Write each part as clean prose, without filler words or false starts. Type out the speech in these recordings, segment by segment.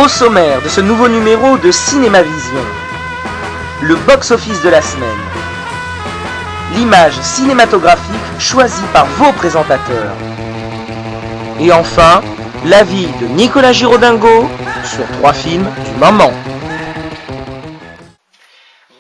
Au sommaire de ce nouveau numéro de Cinéma Vision, le box-office de la semaine, l'image cinématographique choisie par vos présentateurs, et enfin, l'avis de Nicolas Girodingo sur 3 films du moment.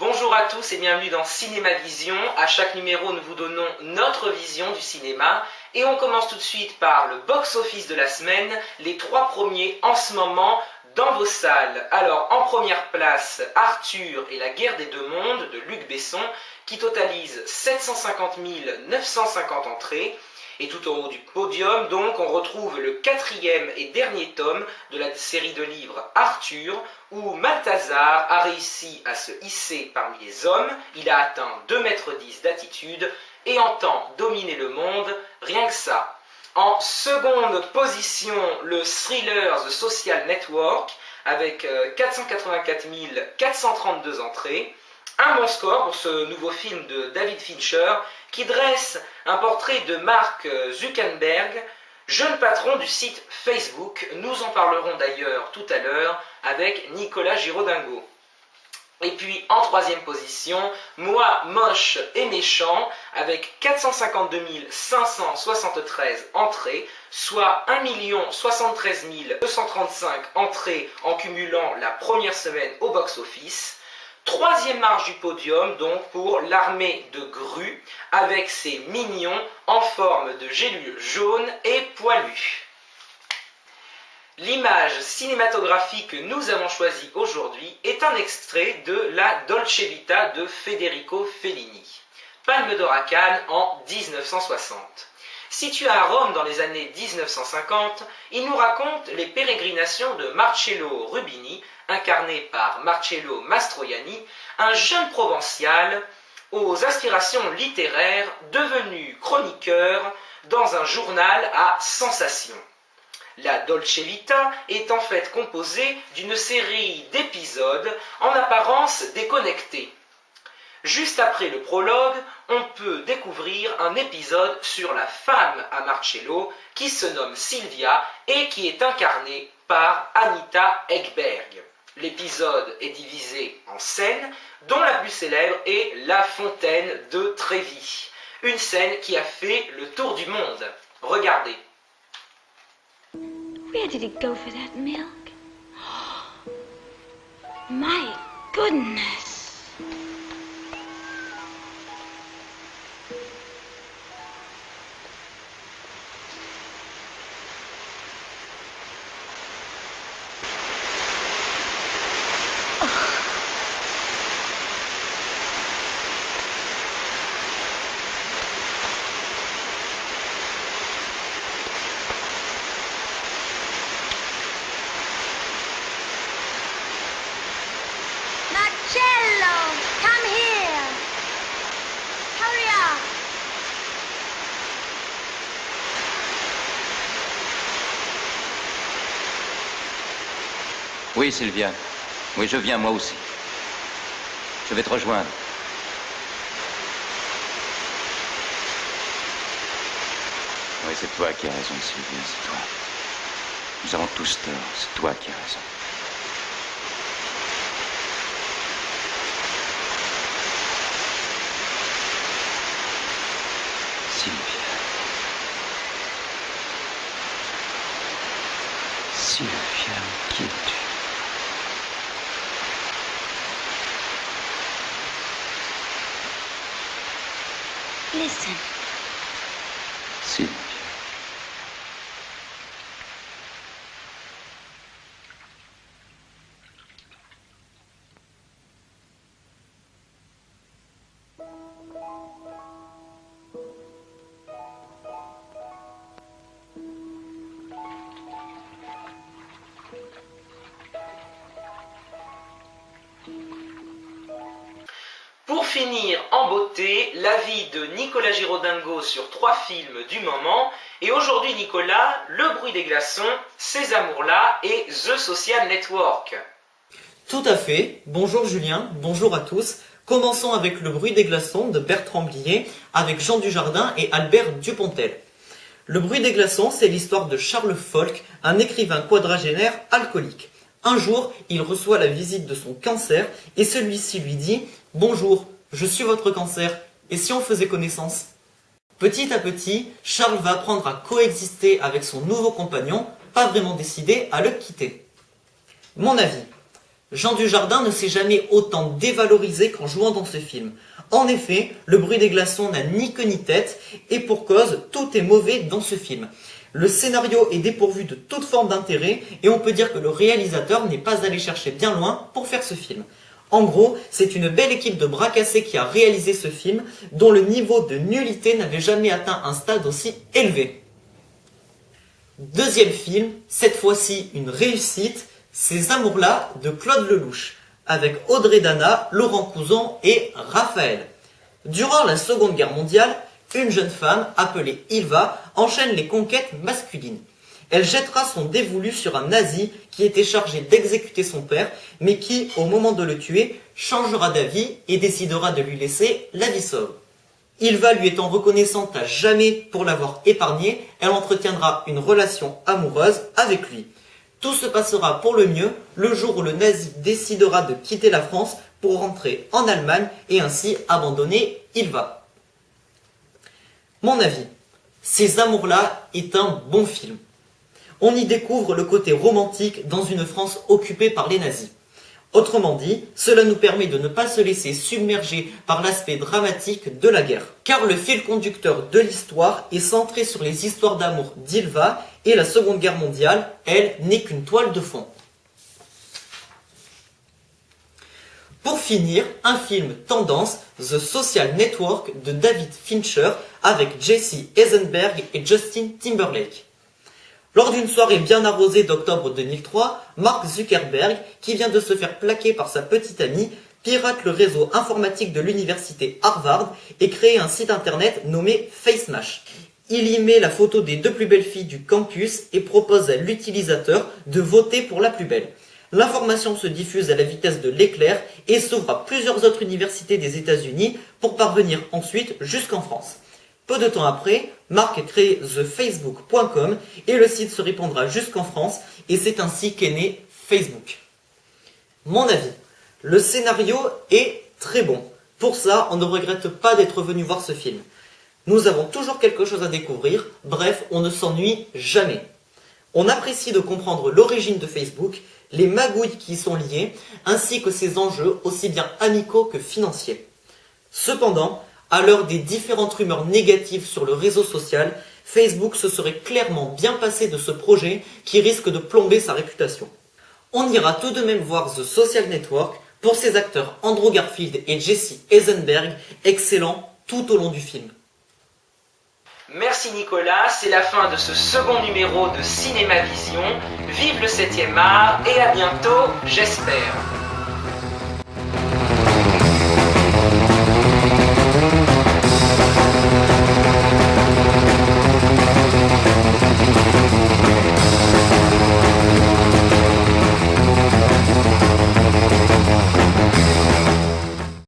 Bonjour à tous et bienvenue dans Cinéma Vision. À chaque numéro, nous vous donnons notre vision du cinéma. Et on commence tout de suite par le box-office de la semaine, les 3 premiers en ce moment dans vos salles. Alors, en première place, Arthur et la guerre des deux mondes de Luc Besson, qui totalise 750 950 entrées. Et tout en haut du podium, donc, on retrouve le 4e et dernier tome de la série de livres Arthur, où Malthazar a réussi à se hisser parmi les hommes. Il a atteint 2,10 m d'attitude et entend dominer le monde, rien que ça. En seconde position, le thriller The Social Network, avec 484 432 entrées. Un bon score pour ce nouveau film de David Fincher, qui dresse un portrait de Mark Zuckerberg, jeune patron du site Facebook. Nous en parlerons d'ailleurs tout à l'heure avec Nicolas Girodingo. Et puis en 3e position, Moi, moche et méchant, avec 452 573 entrées, soit 1 073 235 entrées en cumulant la première semaine au box-office. 3e marche du podium donc pour l'armée de Gru, avec ses mignons en forme de gélules jaunes et poilus. L'image cinématographique que nous avons choisie aujourd'hui est un extrait de La Dolce Vita de Federico Fellini, Palme d'Or à Cannes en 1960. Situé à Rome dans les années 1950, il nous raconte les pérégrinations de Marcello Rubini, incarné par Marcello Mastroianni, un jeune provincial aux aspirations littéraires devenu chroniqueur dans un journal à sensation. La Dolce Vita est en fait composée d'une série d'épisodes en apparence déconnectés. Juste après le prologue, on peut découvrir un épisode sur la femme à Marcello qui se nomme Silvia et qui est incarnée par Anita Ekberg. L'épisode est divisé en scènes, dont la plus célèbre est La Fontaine de Trévi, une scène qui a fait le tour du monde. Regardez. Where did he go for that milk? My goodness. Marcello, come here. Hurry up. Oui, Sylvia. Oui, je viens moi aussi. Je vais te rejoindre. Oui, c'est toi qui as raison, Sylvia, c'est toi. Nous avons tous tort, c'est toi qui as raison. Sylvia, qui es-tu? Listen. Sylvia. Pour finir en beauté, l'avis de Nicolas Girodingo sur 3 films du moment. Et aujourd'hui, Nicolas, Le bruit des glaçons, Ces amours-là et The Social Network. Tout à fait. Bonjour Julien, bonjour à tous. Commençons avec Le bruit des glaçons de Bertrand Blier avec Jean Dujardin et Albert Dupontel. Le bruit des glaçons, c'est l'histoire de Charles Folck, un écrivain quadragénaire alcoolique. Un jour, il reçoit la visite de son cancer et celui-ci lui dit « Bonjour, je suis votre cancer, et si on faisait connaissance ?» Petit à petit, Charles va apprendre à coexister avec son nouveau compagnon, pas vraiment décidé à le quitter. Mon avis, Jean Dujardin ne s'est jamais autant dévalorisé qu'en jouant dans ce film. En effet, Le bruit des glaçons n'a ni queue ni tête, et pour cause, tout est mauvais dans ce film. Le scénario est dépourvu de toute forme d'intérêt, et on peut dire que le réalisateur n'est pas allé chercher bien loin pour faire ce film. En gros, c'est une belle équipe de bras cassés qui a réalisé ce film, dont le niveau de nullité n'avait jamais atteint un stade aussi élevé. Deuxième film, cette fois-ci une réussite, Ces amours-là de Claude Lelouch, avec Audrey Dana, Laurent Couzon et Raphaël. Durant la Seconde Guerre mondiale, une jeune femme, appelée Ilva, enchaîne les conquêtes masculines. Elle jettera son dévolu sur un nazi qui était chargé d'exécuter son père, mais qui, au moment de le tuer, changera d'avis et décidera de lui laisser la vie sauve. Ilva lui étant reconnaissante à jamais pour l'avoir épargnée, elle entretiendra une relation amoureuse avec lui. Tout se passera pour le mieux le jour où le nazi décidera de quitter la France pour rentrer en Allemagne et ainsi abandonner Ilva. Mon avis, Ces amours-là est un bon film. On y découvre le côté romantique dans une France occupée par les nazis. Autrement dit, cela nous permet de ne pas se laisser submerger par l'aspect dramatique de la guerre. Car le fil conducteur de l'histoire est centré sur les histoires d'amour d'Ilva et la Seconde Guerre mondiale, elle, n'est qu'une toile de fond. Pour finir, un film tendance, The Social Network de David Fincher avec Jesse Eisenberg et Justin Timberlake. Lors d'une soirée bien arrosée d'octobre 2003, Mark Zuckerberg, qui vient de se faire plaquer par sa petite amie, pirate le réseau informatique de l'université Harvard et crée un site internet nommé FaceMash. Il y met la photo des deux plus belles filles du campus et propose à l'utilisateur de voter pour la plus belle. L'information se diffuse à la vitesse de l'éclair et s'ouvre à plusieurs autres universités des États-Unis pour parvenir ensuite jusqu'en France. Peu de temps après, Mark crée thefacebook.com et le site se répandra jusqu'en France et c'est ainsi qu'est né Facebook. Mon avis, le scénario est très bon. Pour ça, on ne regrette pas d'être venu voir ce film. Nous avons toujours quelque chose à découvrir, bref, on ne s'ennuie jamais. On apprécie de comprendre l'origine de Facebook, les magouilles qui y sont liées, ainsi que ses enjeux aussi bien amicaux que financiers. Cependant, à l'heure des différentes rumeurs négatives sur le réseau social, Facebook se serait clairement bien passé de ce projet qui risque de plomber sa réputation. On ira tout de même voir The Social Network pour ses acteurs Andrew Garfield et Jesse Eisenberg, excellents tout au long du film. Merci Nicolas, c'est la fin de ce second numéro de Cinéma Vision. Vive le 7e art et à bientôt, j'espère.